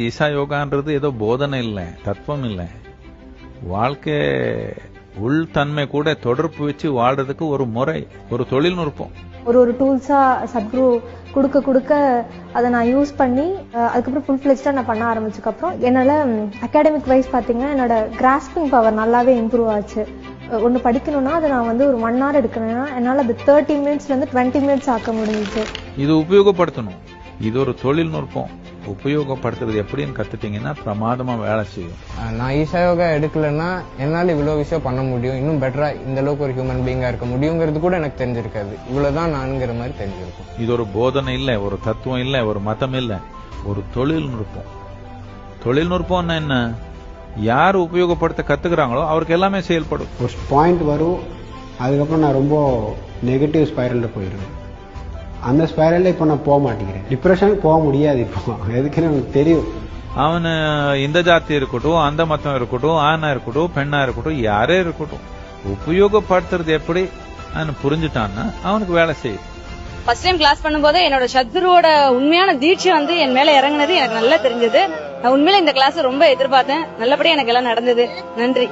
ஈசா யோகான்றது ஏதோ போதனை இல்லை, தத்துவம் இல்லை. வாழ்க்கை உள்தன்மை கூட தொடர்பு வச்சு வாழ்றதுக்கு ஒரு முறை, ஒரு தொழில்நுட்பம். ஒரு டூல்ஸா சத்குரு கொடுக்க அதை நான் யூஸ் பண்ணி அதுக்கப்புறம் ஃபுல் ஃபிளெஜ்டா நான் பண்ண ஆரம்பிச்சதுக்கப்புறம் என்னால அகாடமிக் வைஸ் பாத்தீங்கன்னா என்னோட கிராஸ்பிங் பவர் நல்லாவே இம்ப்ரூவ் ஆச்சு. ஒன்று படிக்கணும்னா அதை நான் ஒரு 1 hour எடுக்கணும்னா என்னால் அது 30 minutesல 20 minutes ஆக்க முடிஞ்சிச்சு. இது உபயோகப்படுத்தணும். இது ஒரு தொழில்நுட்பம். உபயோகப்படுத்துறது எப்படின்னு கத்துட்டீங்கன்னா பிரமாதமா வேலை செய்யும். நான் ஈஷா யோகா எடுக்கலன்னா என்னால இவ்வளவு விஷயம் பண்ண முடியும், இன்னும் பெட்டரா இந்த அளவுக்கு ஒரு ஹியூமன் பீயிங்கா இருக்க முடியுங்கிறது கூட எனக்கு தெரிஞ்சிருக்காது. இவ்வளவுதான் நான்கிற மாதிரி தெரிஞ்சிருக்கும். இது ஒரு போதனை இல்லை, ஒரு தத்துவம் இல்லை, ஒரு மதம் இல்லை, ஒரு தொழில்நுட்பம். தொழில்நுட்பம்னா என்ன? யார் உபயோகப்படுத்த கத்துக்கிறாங்களோ அவருக்கு எல்லாமே செயல்படும். ஒரு பாயிண்ட் வரும், அதுக்கப்புறம் நான் ரொம்ப நெகட்டிவ் ஸ்பைரல்ல போயிடுவேன். அந்த ஸ்பைரல்ல இப்போ நான் போக மாட்டேங்கிறேன். டிப்ரெஷனுக்கு போக முடியாது. இப்போ எதுக்குன்னு எனக்கு தெரியும். அவனு இந்த ஜாதி இருக்கட்டும், அந்த மதம் இருக்கட்டும், ஆணா இருக்கட்டும், பெண்ணா இருக்கட்டும், யாரே இருக்கட்டும், உபயோகப்படுத்துறது எப்படி புரிஞ்சுட்டான்னா அவனுக்கு வேலை செய்யுது. ஃபர்ஸ்ட் டைம் கிளாஸ் பண்ணும்போது என்னோட சத்குருவோட உண்மையான தீட்சை என் மேல இறங்குனது எனக்கு நல்லா தெரிஞ்சது. நான் உண்மையில இந்த கிளாஸ் ரொம்ப எதிர்பார்த்தேன். நல்லபடியா எனக்கு எல்லாம் நடந்தது. நன்றி.